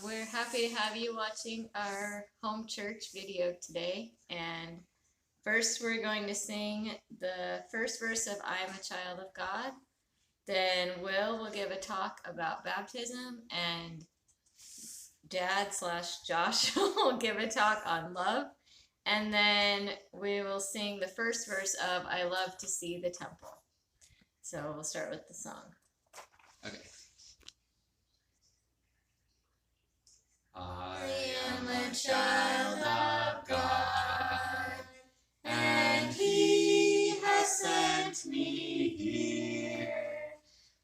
We're happy to have you watching our home church video today. And first, we're going to sing the first verse of I Am a Child of God. Then will give a talk about baptism, and Dad/Josh will give a talk on love. And then we will sing the first verse of I Love to See the Temple. So we'll start with the song. Okay. I am a child of God, and He has sent me here,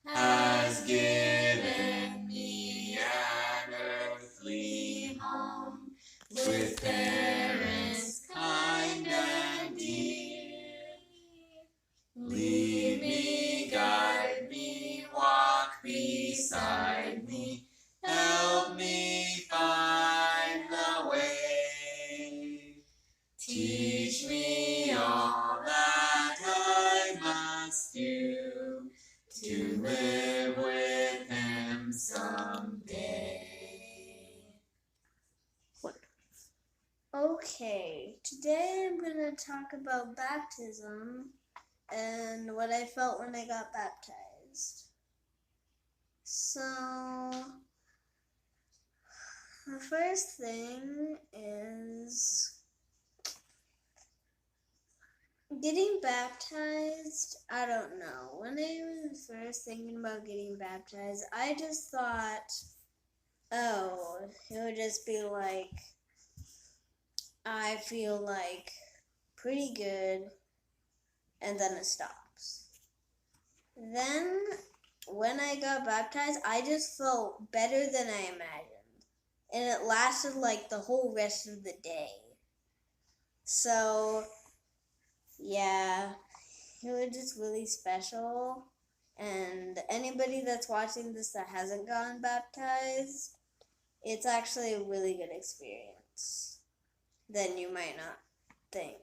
has given me an earthly home, with parents kind and dear. Lead me, guide me, walk beside me, help me find the way. Teach me all that I must do to live with Him someday. Okay, today I'm going to talk about baptism and what I felt when I got baptized. So, the first thing is getting baptized. I don't know. When I was first thinking about getting baptized, I just thought, oh, it would just be like, I feel like pretty good, and then it stops. Then, when I got baptized, I just felt better than I imagined, and it lasted like the whole rest of the day. So, yeah, it was just really special, and anybody that's watching this that hasn't gotten baptized, it's actually a really good experience than you might not think.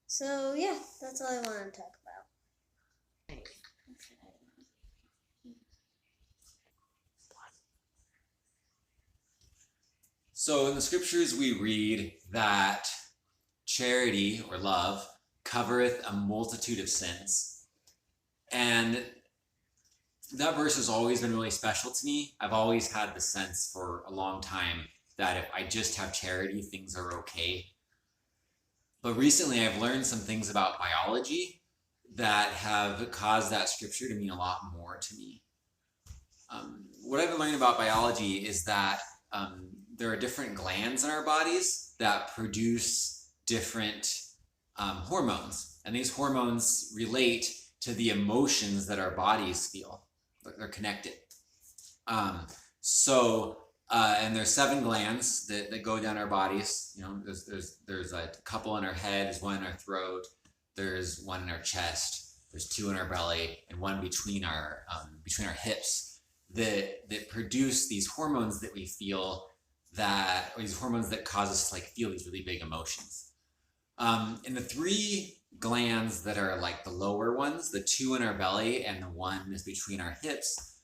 So, yeah, that's all I want to talk about. So in the scriptures we read that charity or love covereth a multitude of sins. And that verse has always been really special to me. I've always had the sense for a long time that if I just have charity, things are okay. But recently I've learned some things about biology that have caused that scripture to mean a lot more to me. What I've been learning about biology is that there are different glands in our bodies that produce different hormones. And these hormones relate to the emotions that our bodies feel. They're connected. And there's 7 glands that go down our bodies. You know, there's a couple in our head, there's one in our throat, there's one in our chest, there's 2 in our belly, and one between our hips that produce these hormones that we feel or these hormones that cause us to like feel these really big emotions. And the 3 glands that are like the lower ones, the 2 in our belly and the one is between our hips,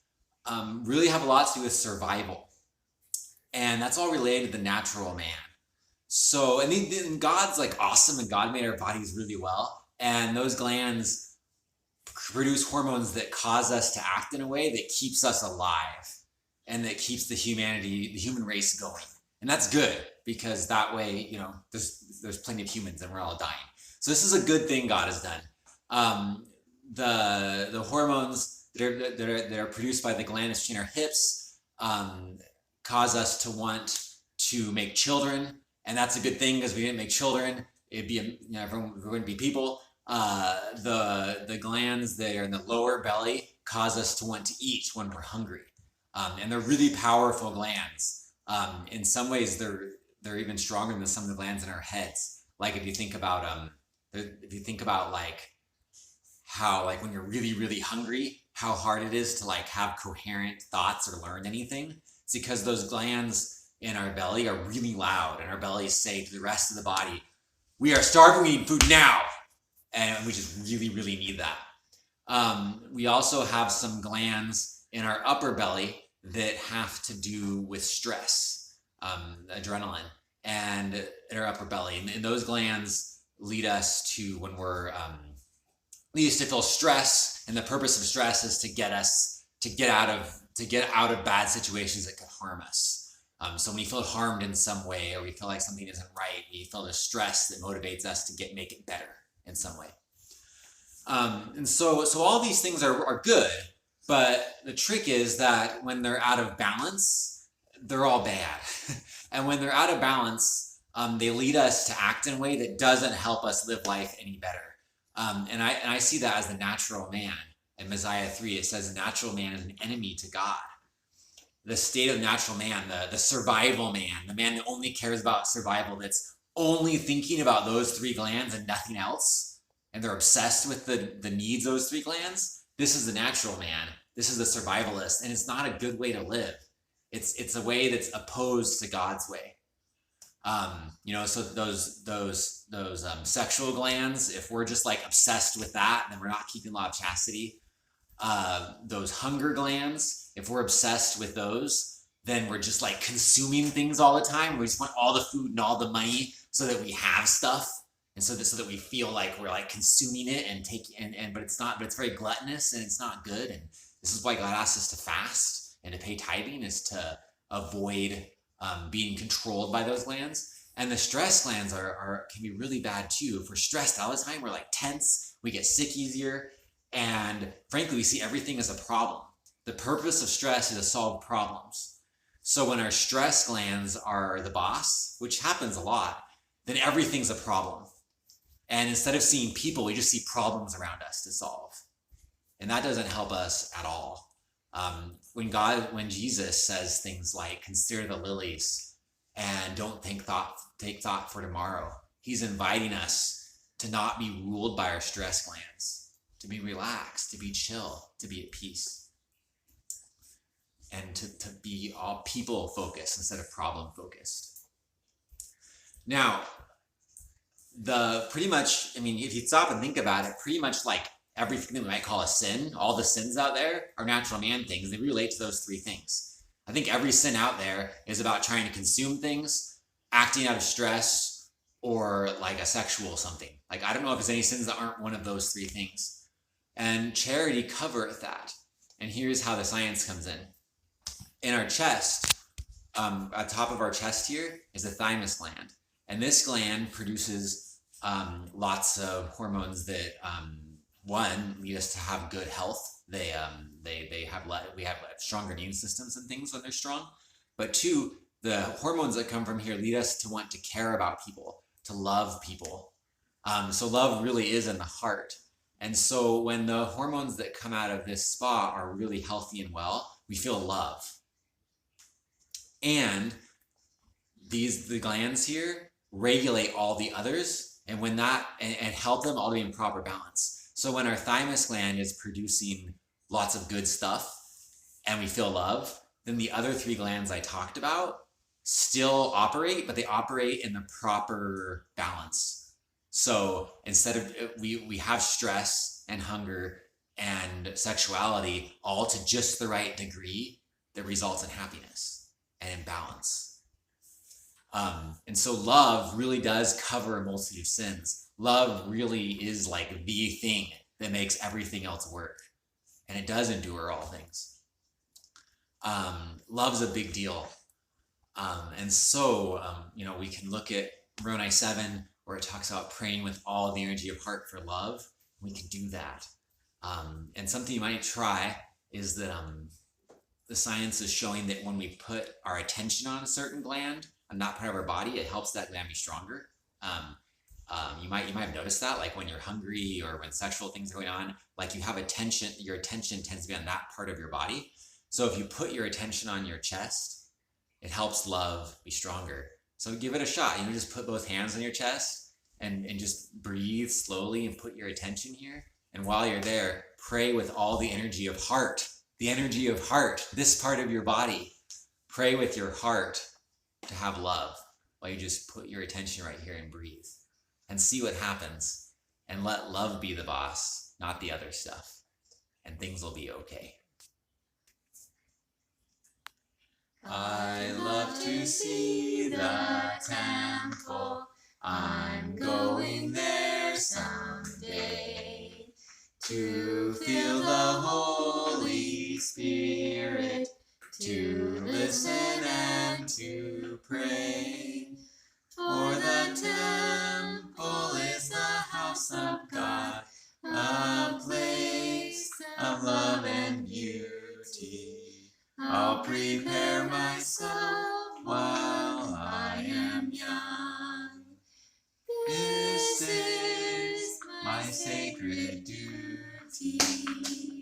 really have a lot to do with survival. And that's all related to the natural man. So, and then God's like awesome, and God made our bodies really well. And those glands produce hormones that cause us to act in a way that keeps us alive and that keeps the human race going. And that's good, because that way, you know, there's plenty of humans and we're all dying. So this is a good thing God has done. The hormones that are produced by the glands between our hips cause us to want to make children, and that's a good thing, because we didn't make children, it'd be, you know, everyone wouldn't be people. The glands that are in the lower belly cause us to want to eat when we're hungry, and they're really powerful glands. In some ways, they're even stronger than some of the glands in our heads. Like if you think about like how, like when you're really really hungry, how hard it is to like have coherent thoughts or learn anything. It's because those glands in our belly are really loud, and our bellies say to the rest of the body, "We are starving. We need food now," and we just really really need that. We also have some glands in our upper belly that have to do with stress, adrenaline, and in our upper belly. And those glands lead us to when we're lead us to feel stress. And the purpose of stress is to get out of bad situations that could harm us. So when we feel harmed in some way, or we feel like something isn't right, we feel the stress that motivates us to make it better in some way. And so all these things are good, but the trick is that when they're out of balance, they're all bad. And when they're out of balance, they lead us to act in a way that doesn't help us live life any better. And I see that as the natural man. In Mosiah 3, it says the natural man is an enemy to God. The state of natural man, the survival man, the man that only cares about survival, that's only thinking about those 3 glands and nothing else, and they're obsessed with the needs of those 3 glands. This is the natural man. This is the survivalist, and it's not a good way to live. It's a way that's opposed to God's way. So those sexual glands, if we're just like obsessed with that, then we're not keeping law of chastity. Those hunger glands, if we're obsessed with those, then we're just like consuming things all the time. We just want all the food and all the money so that we have stuff, and so that we feel like we're like consuming it and but it's not. But it's very gluttonous and it's not good. And this is why God asks us to fast and to pay tithing, is to avoid being controlled by those glands. And the stress glands can be really bad too. If we're stressed all the time, we're like tense. We get sick easier. And frankly, we see everything as a problem. The purpose of stress is to solve problems. So when our stress glands are the boss, which happens a lot, then everything's a problem. And instead of seeing people, we just see problems around us to solve. And that doesn't help us at all. When Jesus says things like, consider the lilies and don't take thought for tomorrow, he's inviting us to not be ruled by our stress glands, to be relaxed, to be chill, to be at peace, and to be all people focused instead of problem focused. Now, if you stop and think about it, pretty much like everything that we might call a sin, all the sins out there are natural man things. They relate to those 3 things. I think every sin out there is about trying to consume things, acting out of stress, or like a sexual something. Like, I don't know if there's any sins that aren't one of those 3 things. And charity covereth that. And here's how the science comes in. In our chest, at top of our chest here, is the thymus gland. And this gland produces lots of hormones that, one, lead us to have good health. We have stronger immune systems and things when they're strong. But 2, the hormones that come from here lead us to want to care about people, to love people. So love really is in the heart. And so when the hormones that come out of this spot are really healthy and well, we feel love. And the glands here regulate all the others, and help them all to be in proper balance. So when our thymus gland is producing lots of good stuff and we feel love, then the other 3 glands I talked about still operate, but they operate in the proper balance. So instead of we have stress and hunger and sexuality all to just the right degree that results in happiness and in balance. And so love really does cover a multitude of sins. Love really is like the thing that makes everything else work. And it does endure all things. Love's a big deal. And so, we can look at Moroni 7, where it talks about praying with all the energy of heart for love. We can do that. And something you might try is that the science is showing that when we put our attention on a certain gland, on that part of our body, it helps that gland be stronger. You might have noticed that, like when you're hungry or when sexual things are going on, like you have attention, your attention tends to be on that part of your body. So if you put your attention on your chest, it helps love be stronger. So give it a shot. Just put both hands on your chest and just breathe slowly and put your attention here. And while you're there, pray with all the energy of heart. The energy of heart, this part of your body. Pray with your heart to have love while you just put your attention right here and breathe. And see what happens. And let love be the boss, not the other stuff. And things will be okay. I love to see the temple. I'm going there someday to feel the Holy Spirit, to listen and to pray. For the temple is the house of God, a place of love and beauty. I'll prepare myself while I am young. This is my sacred duty.